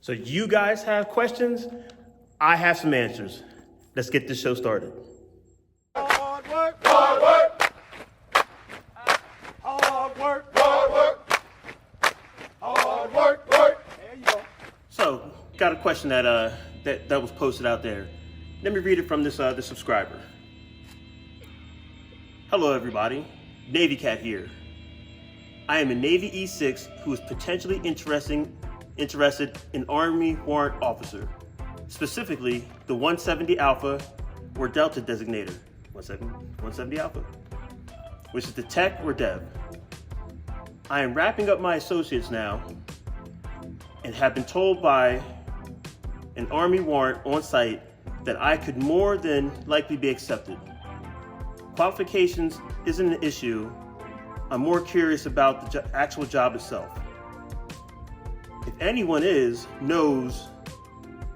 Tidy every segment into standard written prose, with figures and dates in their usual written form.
So you guys have questions, I have some answers. Let's get this show started. Hard work, hard work. Hard work, hard work. Hard work, work. There you go. So, got a question that was posted out there. Let me read it from this subscriber. Hello everybody, Navy Cat here. I am a Navy E6 who is potentially interested in Army Warrant Officer, specifically the 170 Alpha or Delta designator. 170 Alpha, which is the tech or dev. I am wrapping up my associates now and have been told by an Army warrant on site that I could more than likely be accepted. Qualifications isn't an issue. I'm more curious about the actual job itself. If anyone knows,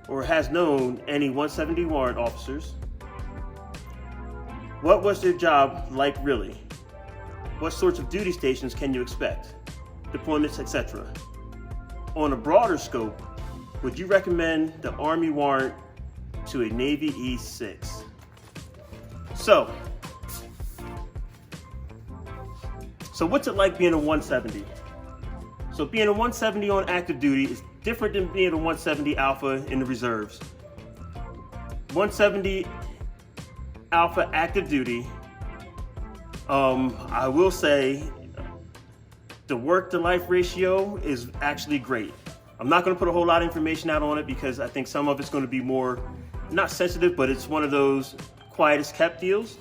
or has known any 170 warrant officers, what was their job like really? What sorts of duty stations can you expect? Deployments, etc. On a broader scope, would you recommend the Army warrant to a Navy E6? So what's it like being a 170? So being a 170 on active duty is different than being a 170 Alpha in the reserves. 170 Alpha active duty, I will say the work to life ratio is actually great. I'm not going to put a whole lot of information out on it because I think some of it's going to be more, not sensitive, but it's one of those quietest kept deals.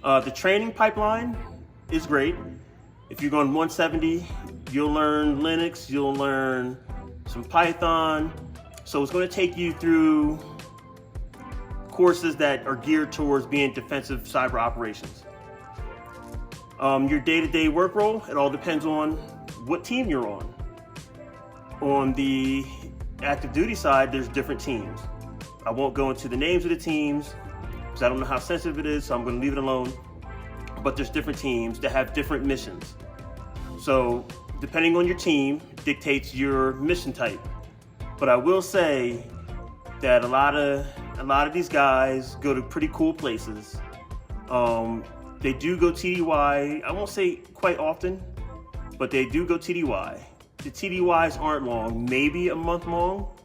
The training pipeline is great. If you're going 170, you'll learn Linux, you'll learn some Python. So it's going to take you through courses that are geared towards being defensive cyber operations. Your day-to-day work role, it all depends on what team you're on. On the active duty side, there's different teams. I won't go into the names of the teams because I don't know how sensitive it is, so I'm going to leave it alone. But there's different teams that have different missions. So depending on your team dictates your mission type. But I will say that a lot of these guys go to pretty cool places. They do go TDY, I won't say quite often, but they do go TDY. The TDYs aren't long, maybe a month long,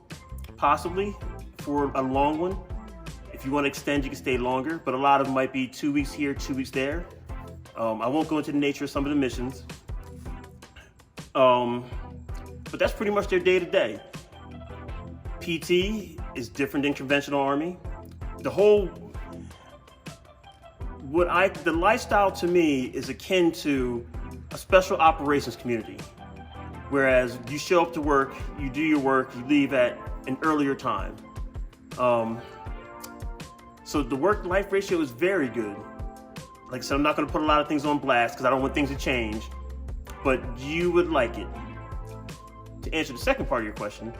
possibly for a long one. If you want to extend, you can stay longer, but a lot of them might be 2 weeks here, 2 weeks there. I won't go into the nature of some of the missions. But that's pretty much their day-to-day. PT is different than conventional Army. The lifestyle to me is akin to a special operations community. Whereas you show up to work, you do your work, you leave at an earlier time. So the work-life ratio is very good. Like I said, I'm not going to put a lot of things on blast because I don't want things to change, but you would like it. To answer the second part of your question,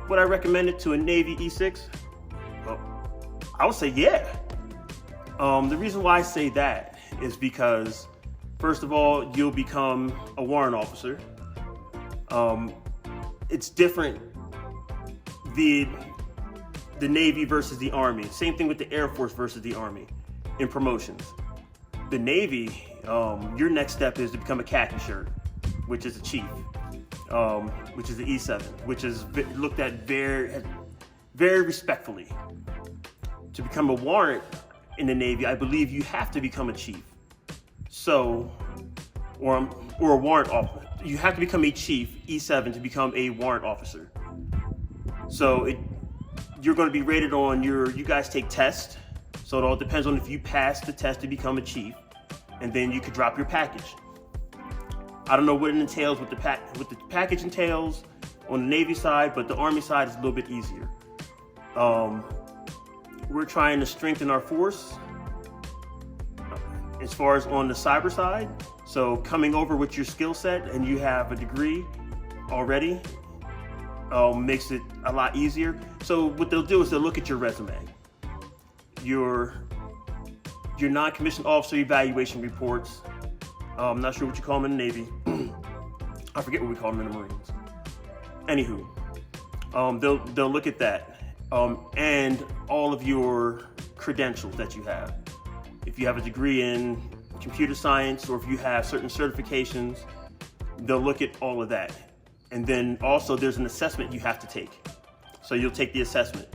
would I recommend it to a Navy E6? Well, I would say yeah. The reason why I say that is because, first of all, you'll become a warrant officer. It's different, the Navy versus the Army. Same thing with the Air Force versus the Army in promotions. The Navy, your next step is to become a khaki shirt, which is a chief, which is the E7, which is looked at very, very respectfully. To become a warrant in the Navy, I believe you have to become a chief. So, or a warrant officer. You have to become a chief, E7, to become a warrant officer. So you're going to be rated on you guys take tests. So it all depends on if you pass the test to become a chief, and then you could drop your package. I don't know what it entails, what the package entails on the Navy side, but the Army side is a little bit easier. We're trying to strengthen our force as far as on the cyber side. So coming over with your skill set and you have a degree already makes it a lot easier. So what they'll do is they'll look at your resume, your non-commissioned officer evaluation reports. I'm not sure what you call them in the Navy. I forget what we call them in the Marines. Anywho, They'll look at that and all of your credentials that you have. If you have a degree in computer science or if you have certain certifications, they'll look at all of that. And then also there's an assessment you have to take. So you'll take the assessment.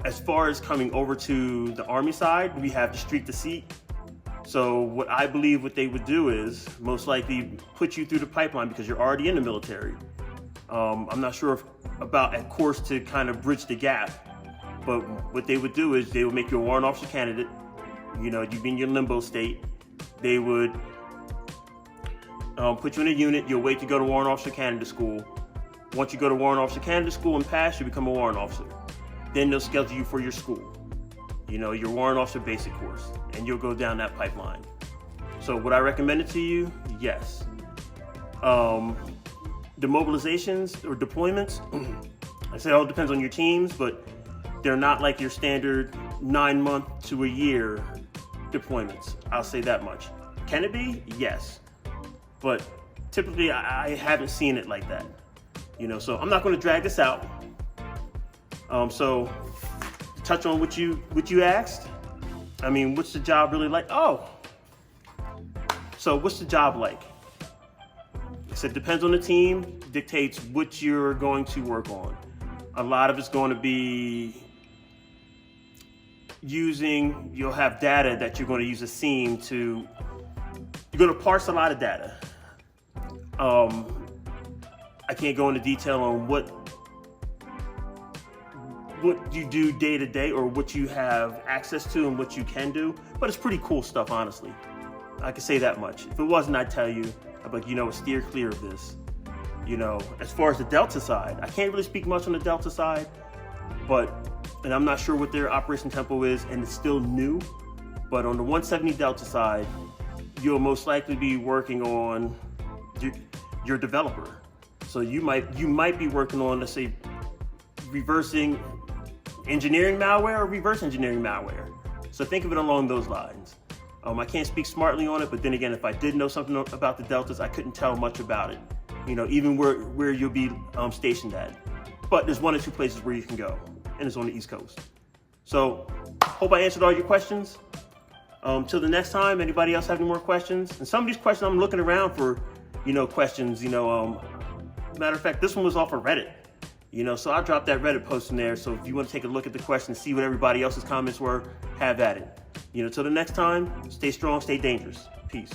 As far as coming over to the Army side, we have the street to seat. So what I believe what they would do is most likely put you through the pipeline because you're already in the military. I'm not sure about a course to kind of bridge the gap, but what they would do is they would make you a warrant officer candidate. You know, you'd be in your limbo state. They would put you in a unit. You'll wait to go to warrant officer candidate school. Once you go to warrant officer candidate school and pass, you become a warrant officer. Then they'll schedule you for your school, you know, your warrant officer basic course, and you'll go down that pipeline. So would I recommend it to you? Yes. The mobilizations or deployments, I say it all depends on your teams, but they're not like your standard 9 month to a year deployments. I'll say that much. Can it be? Yes. But typically I haven't seen it like that. You know, so I'm not going to drag this out. So to touch on what you asked, I mean, what's the job really like? So what's the job like? So it depends on the team, dictates what you're going to work on. A lot of it's going to be you'll have data that you're going to use a SIEM you're going to parse a lot of data. I can't go into detail on what you do day to day or what you have access to and what you can do, but it's pretty cool stuff, honestly. I can say that much. If it wasn't, I'd tell you, I'd be like, you know, steer clear of this. You know, as far as the Delta side, I can't really speak much on the Delta side, and I'm not sure what their operation tempo is, and it's still new, but on the 170 Delta side, you'll most likely be working on your developer. So you might be working on, let's say, reversing engineering malware or reverse engineering malware. So think of it along those lines. I can't speak smartly on it, but then again, if I did know something about the Deltas, I couldn't tell much about it. You know, even where you'll be stationed at. But there's 1 or 2 places where you can go, and it's on the East Coast. So hope I answered all your questions. Till the next time, anybody else have any more questions? And some of these questions, I'm looking around for, you know, questions, you know, matter of fact, this one was off of Reddit, you know, so I dropped that Reddit post in there. So if you want to take a look at the questions, see what everybody else's comments were, have at it. You know, till the next time, stay strong, stay dangerous. Peace.